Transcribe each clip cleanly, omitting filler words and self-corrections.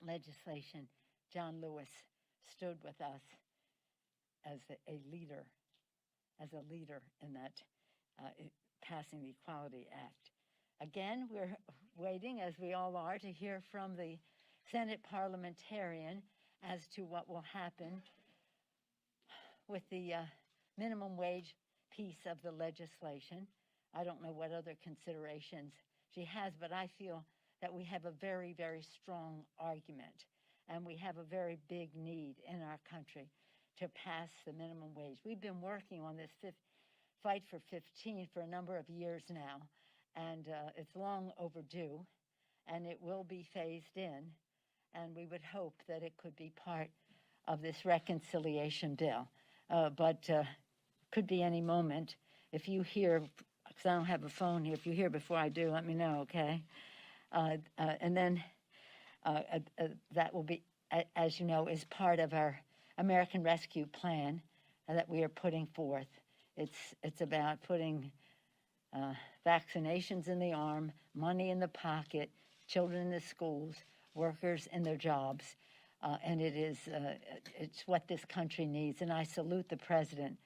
legislation, John Lewis stood with us as a leader in that passing the Equality Act. Again, we're waiting, as we all are, to hear from the Senate parliamentarian as to what will happen with the minimum wage piece of the legislation. I don't know what other considerations she has, but I feel that we have a very, very strong argument, and we have a very big need in our country to pass the minimum wage. We've been working on this fight for 15 for a number of years now, and it's long overdue, and it will be phased in, and we would hope that it could be part of this reconciliation bill. But could be any moment. If you hear, because I don't have a phone here, if you hear before I do, let me know, okay? And then that will be, as you know, is part of our American Rescue Plan that we are putting forth. It's about putting vaccinations in the arm, money in the pocket, children in the schools, workers in their jobs, and it's what this country needs. And I salute the president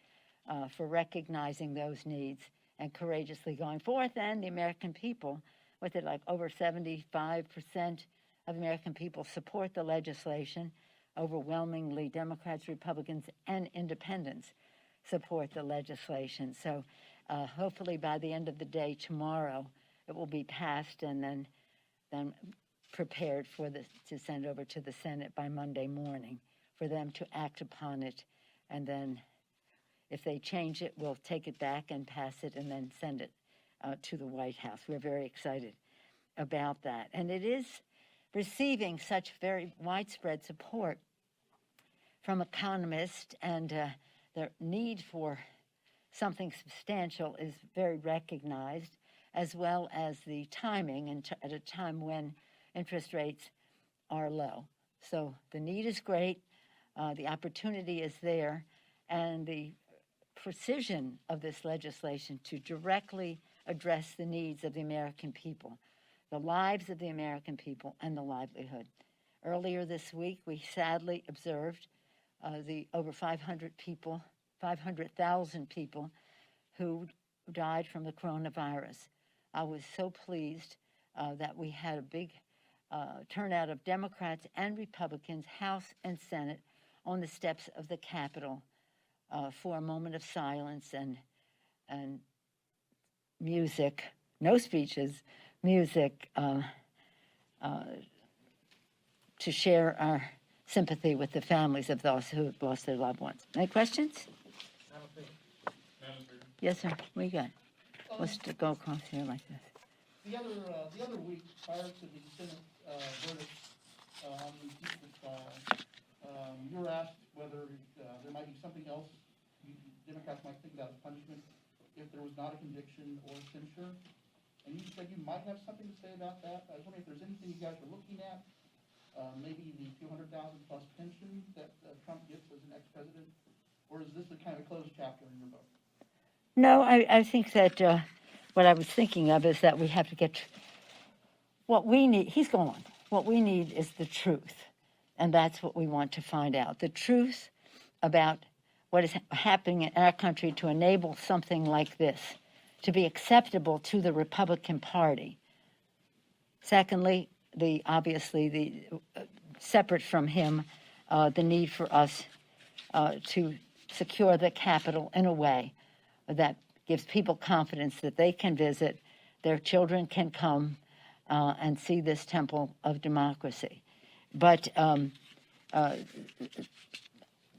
for recognizing those needs and courageously going forth, and the American people, with it like over 75% of American people support the legislation. Overwhelmingly, Democrats, Republicans, and independents support the legislation. So hopefully by the end of the day tomorrow, it will be passed and then prepared to send over to the Senate by Monday morning for them to act upon it. And then if they change it, we'll take it back and pass it and then send it to the White House. We're very excited about that. And it is receiving such very widespread support from economists, and the need for something substantial is very recognized, as well as the timing and at a time when interest rates are low. So the need is great, the opportunity is there, and the precision of this legislation to directly address the needs of the American people, the lives of the American people, and the livelihood. Earlier this week, we sadly observed the over 500,000 people who died from the coronavirus. I was so pleased that we had a big turnout of Democrats and Republicans, House and Senate, on the steps of the Capitol for a moment of silence and music, no speeches, music, to share our sympathy with the families of those who have lost their loved ones. Any questions? Yes, sir. What you got? Let's go across here like this. The other week, prior to the Senate verdict on the impeachment trial, you were asked whether there might be something else Democrats might think about as punishment if there was not a conviction or censure. And you said you might have something to say about that. I was wondering if there's anything you guys are looking at, maybe the $200,000 plus pension that Trump gets as an ex-president, or is this a kind of closed chapter in your book? No, I think that what I was thinking of is that we have to get what we need. He's gone. What we need is the truth, and that's what we want to find out. The truth about what is happening in our country to enable something like this to be acceptable to the Republican Party. Secondly, separate from him, the need for us to secure the Capitol in a way that gives people confidence that they can visit, their children can come and see this temple of democracy. But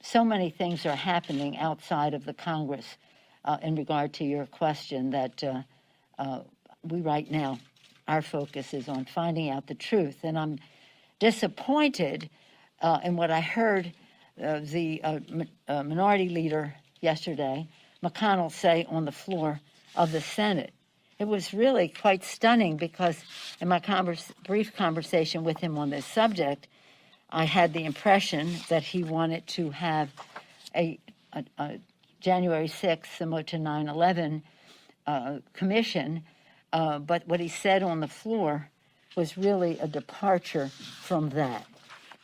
so many things are happening outside of the Congress in regard to your question that we right now, our focus is on finding out the truth. And I'm disappointed in what I heard the minority leader yesterday, McConnell, say on the floor of the Senate. It was really quite stunning because in my brief conversation with him on this subject, I had the impression that he wanted to have a January 6th, similar to 9/11, commission, but what he said on the floor was really a departure from that.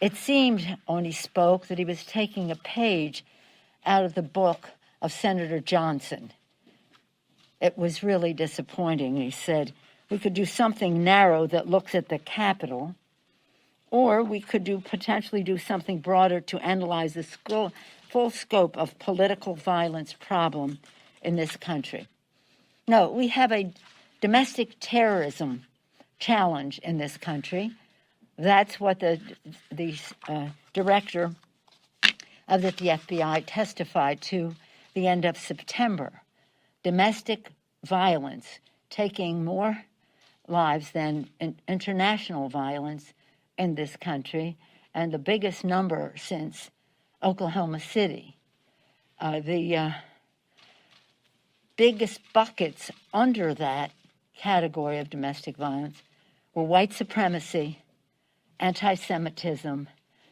It seemed when he spoke that he was taking a page out of the book of Senator Johnson. It was really disappointing. He said, we could do something narrow that looks at the Capitol, or we could potentially do something broader to analyze the full scope of political violence problem in this country. No, we have a domestic terrorism challenge in this country. That's what the director of the FBI testified to the end of September. Domestic violence taking more lives than international violence in this country, and the biggest number since Oklahoma City. The biggest buckets under that category of domestic violence were white supremacy, anti-Semitism,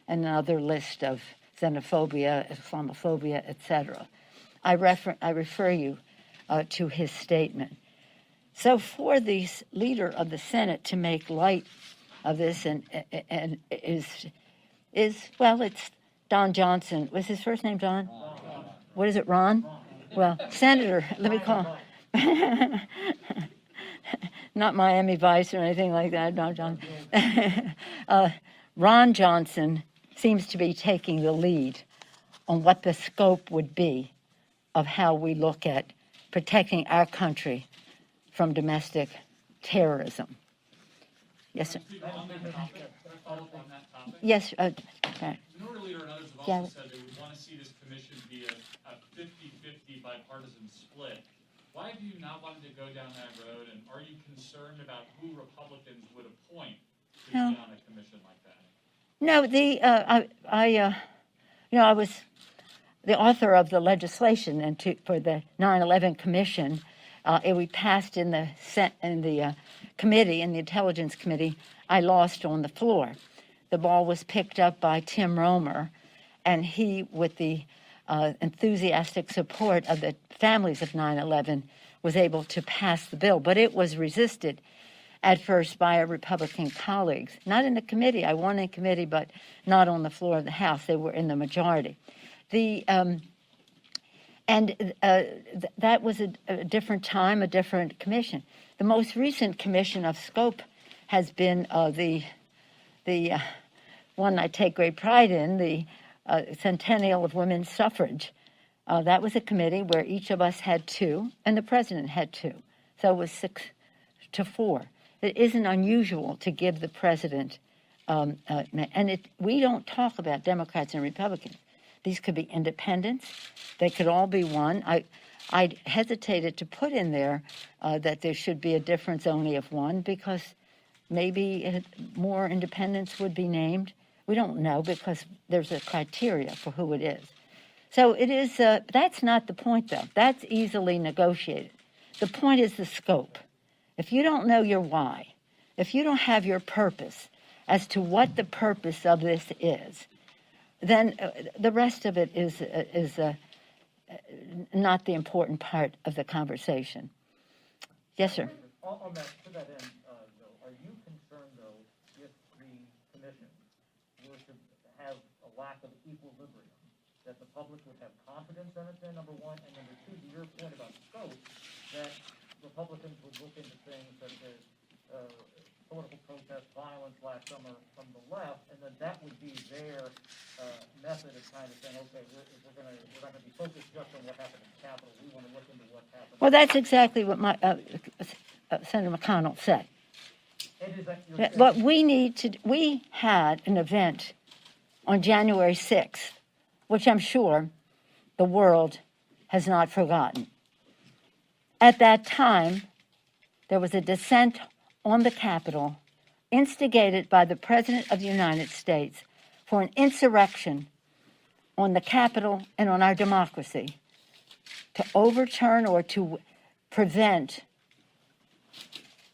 and another list of xenophobia, Islamophobia, etc. I refer you to his statement. So for the leader of the Senate to make light of this and well, it's Don Johnson. Was his first name Don? What is it, Ron? Well, Senator, let me call him. Not Miami Vice or anything like that, Don Johnson. Ron Johnson seems to be taking the lead on what the scope would be of how we look at protecting our country from domestic terrorism. Yes, sir. Yes. Minority Leader and others have also said they would want to see this commission be a 50-50 bipartisan split. Why have you not wanted to go down that road, and are you concerned about who Republicans would appoint to be on a commission like that? No, I was the author of the legislation for the 9/11 Commission. We passed in the committee, in the Intelligence Committee. I lost on the floor. The ball was picked up by Tim Romer, and he, with the enthusiastic support of the families of 9/11, was able to pass the bill. But it was resisted at first by our Republican colleagues. Not in the committee. I won in committee, but not on the floor of the House. They were in the majority. That was a different time, a different commission. The most recent commission of scope has been the one I take great pride in, the Centennial of Women's Suffrage. That was a committee where each of us had 2, and the president had 2. So it was 6-4. It isn't unusual to give the president, we don't talk about Democrats and Republicans. These could be independents. They could all be one. I hesitated to put in there that there should be a difference only of 1 because maybe more independents would be named. We don't know because there's a criteria for who it is. So it is, that's not the point though. That's easily negotiated. The point is the scope. If you don't know your why, if you don't have your purpose as to what the purpose of this is, then the rest of it is not the important part of the conversation. Yes, sir. On that, to that end, though, are you concerned, though, if the commission were to have a lack of equilibrium, that the public would have confidence in it, then, number one, and number two, to your point about scope, that Republicans would look into things such as political protest violence last summer from the left, and then that would be their method of kind of saying, okay, we're not going to be focused just on what happened in the Capitol. We want to look into what happened. Well, that's exactly what my Senator McConnell said. But we had an event on January 6th, which I'm sure the world has not forgotten. At that time, there was a descent on the Capitol instigated by the President of the United States for an insurrection on the Capitol and on our democracy to overturn or to prevent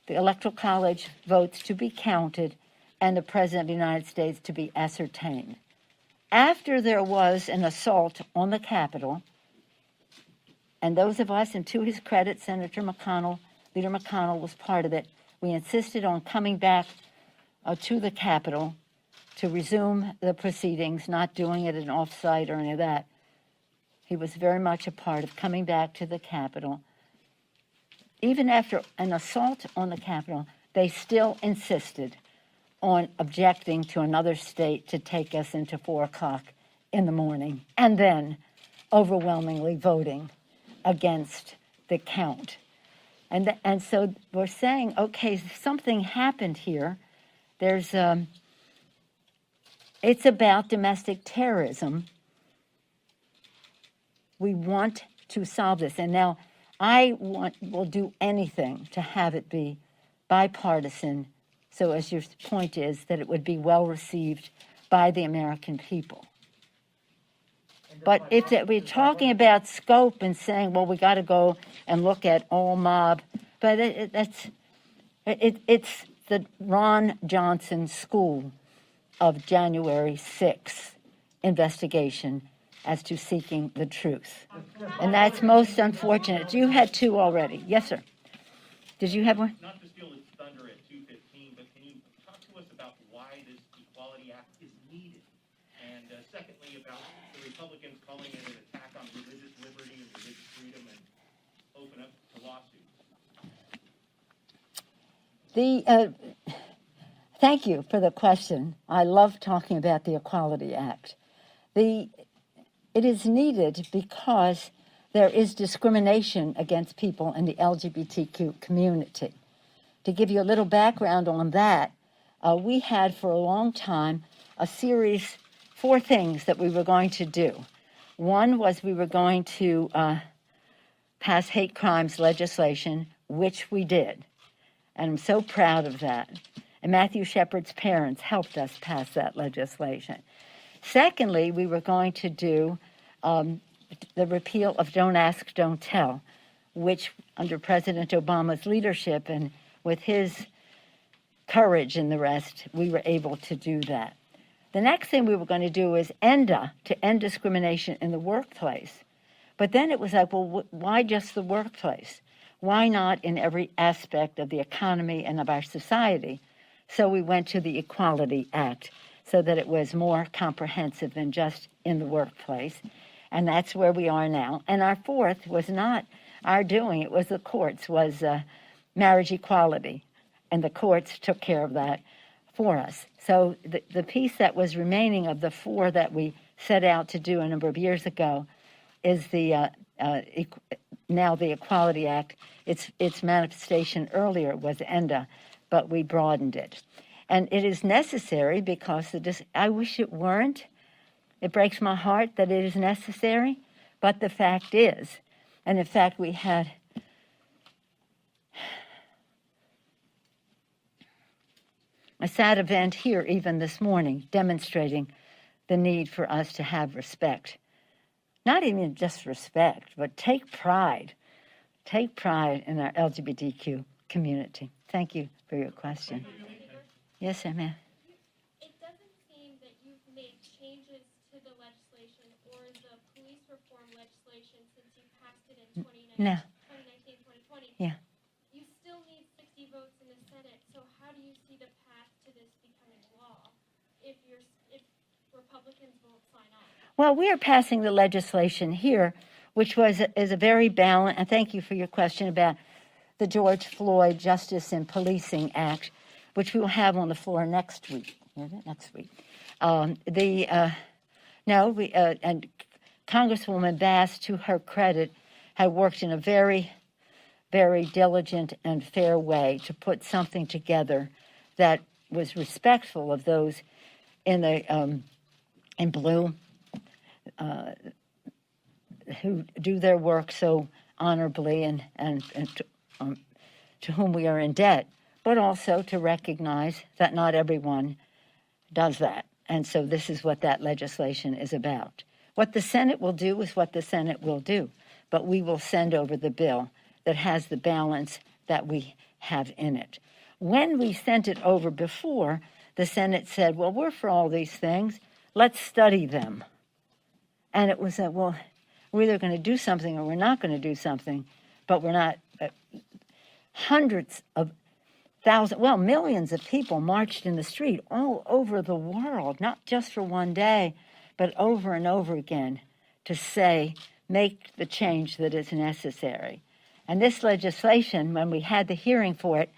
the Electoral College votes to be counted and the President of the United States to be ascertained. After there was an assault on the Capitol, and those of us, and to his credit, Senator McConnell, Leader McConnell was part of it, we insisted on coming back to the Capitol to resume the proceedings, not doing it in off-site or any of that. He was very much a part of coming back to the Capitol. Even after an assault on the Capitol, they still insisted on objecting to another state to take us into 4 o'clock in the morning, and then overwhelmingly voting against the count. And so we're saying, okay, something happened here. There's, it's about domestic terrorism. We want to solve this. And now will do anything to have it be bipartisan, so as your point is, that it would be well received by the American people. But if we're talking about scope and saying, well, we got to go and look at all mob, but it's the Ron Johnson School of January 6th investigation as to seeking the truth. And that's most unfortunate. You had 2 already. Yes, sir. Did you have one? Not to steal his thunder at 2:15, but can you talk to us about why this Equality Act is needed? And secondly, about the Republicans calling it an attack on religious liberty and religious freedom and open up to lawsuits. Thank you for the question. I love talking about the Equality Act. It is needed because there is discrimination against people in the LGBTQ community. To give you a little background on that, we had for a long time a series, 4 things that we were going to do. One was we were going to pass hate crimes legislation, which we did. And I'm so proud of that. And Matthew Shepard's parents helped us pass that legislation. Secondly, we were going to do the repeal of Don't Ask, Don't Tell, which under President Obama's leadership and with his courage and the rest, we were able to do that. The next thing we were going to do is ENDA, to end discrimination in the workplace. But then it was like, well, why just the workplace? Why not in every aspect of the economy and of our society? So we went to the Equality Act so that it was more comprehensive than just in the workplace. And that's where we are now. And our 4th was not our doing, it was the courts, was marriage equality. And the courts took care of that for us. So the piece that was remaining of the 4 that we set out to do a number of years ago is now the Equality Act. Its manifestation earlier was ENDA, but we broadened it. And it is necessary because I wish it weren't. It breaks my heart that it is necessary, but the fact is, and in fact we had a sad event here even this morning demonstrating the need for us to have respect. Not even just respect, but take pride. Take pride in our LGBTQ community. Thank you for your question. Yes, ma'am. It doesn't seem that you've made changes to the legislation or the police reform legislation since you passed it in 2019, No. 2020. Yeah. You still need 60 votes in the Senate, so how do you see the path to this becoming law if Republicans won't sign on? Well, we are passing the legislation here, which is a very balanced, and thank you for your question about the George Floyd Justice and Policing Act, which we will have on the floor next week. Is it next week? And Congresswoman Bass, to her credit, had worked in a very, very diligent and fair way to put something together that was respectful of those in blue who do their work so honorably and to whom we are in debt, but also to recognize that not everyone does that. And so this is what that legislation is about. What the Senate will do is what the Senate will do, but we will send over the bill that has the balance that we have in it. When we sent it over before, the Senate said, well, we're for all these things. Let's study them. And it was that, well, we're either going to do something or we're not going to do something, but we're not. Hundreds of millions of people marched in the street all over the world, not just for one day, but over and over again to say, make the change that is necessary. And this legislation, when we had the hearing for it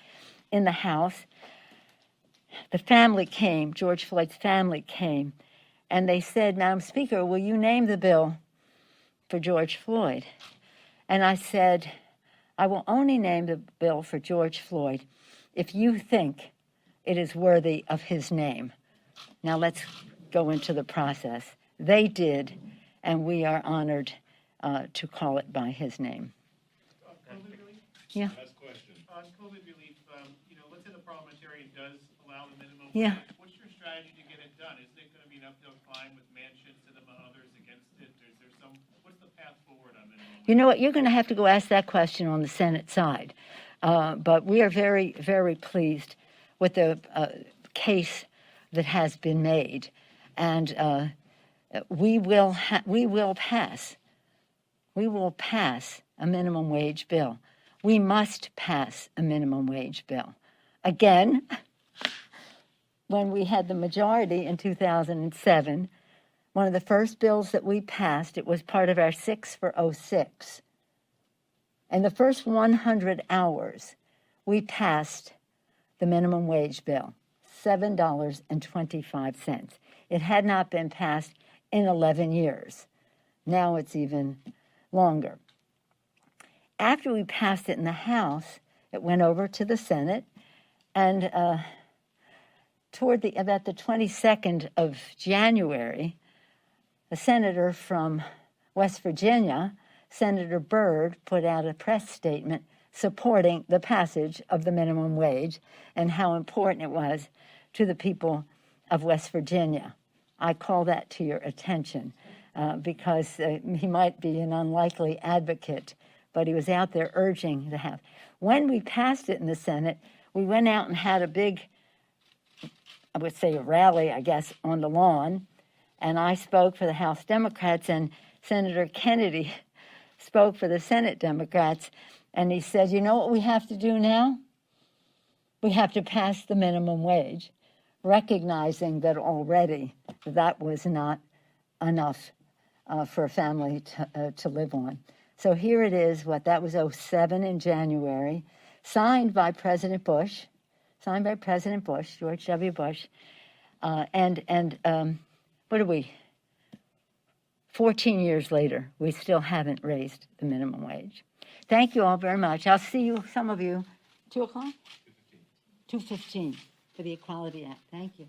in the House, the family came, George Floyd's family came, and they said, Madam Speaker, will you name the bill for George Floyd? And I said, I will only name the bill for George Floyd if you think it is worthy of his name. Now let's go into the process. They did, and we are honored to call it by his name. COVID relief? Yeah. Last question. On COVID relief, let's say the parliamentarian does allow the minimum Yeah. wage. What's your strategy to get it done? Isn't it going to be an uphill climb with Manchin and others against it? What's the path forward on minimum wage? You know what? You're going to have to go ask that question on the Senate side. But we are very, very pleased with the case that has been made. And we will pass a minimum wage bill. We must pass a minimum wage bill. Again, when we had the majority in 2007, one of the first bills that we passed, it was part of our 6 for 06. In the first 100 hours, we passed the minimum wage bill, $7.25. It had not been passed in 11 years. Now it's even longer. After we passed it in the House, it went over to the Senate, and about the 22nd of January, a senator from West Virginia, Senator Byrd, put out a press statement supporting the passage of the minimum wage and how important it was to the people of West Virginia. I call that to your attention because he might be an unlikely advocate, but he was out there urging the House. When we passed it in the Senate, we went out and had a big, I would say a rally, I guess, on the lawn, and I spoke for the House Democrats, and Senator Kennedy spoke for the Senate Democrats, and he said, you know what we have to do now? We have to pass the minimum wage, recognizing that already that was not enough for a family to live on. So here it is, that was 07 in January, signed by President Bush, George W. Bush, and what are we? 14 years later, we still haven't raised the minimum wage. Thank you all very much. I'll see you, some of you, 2 o'clock? 2:15 for the Equality Act. Thank you.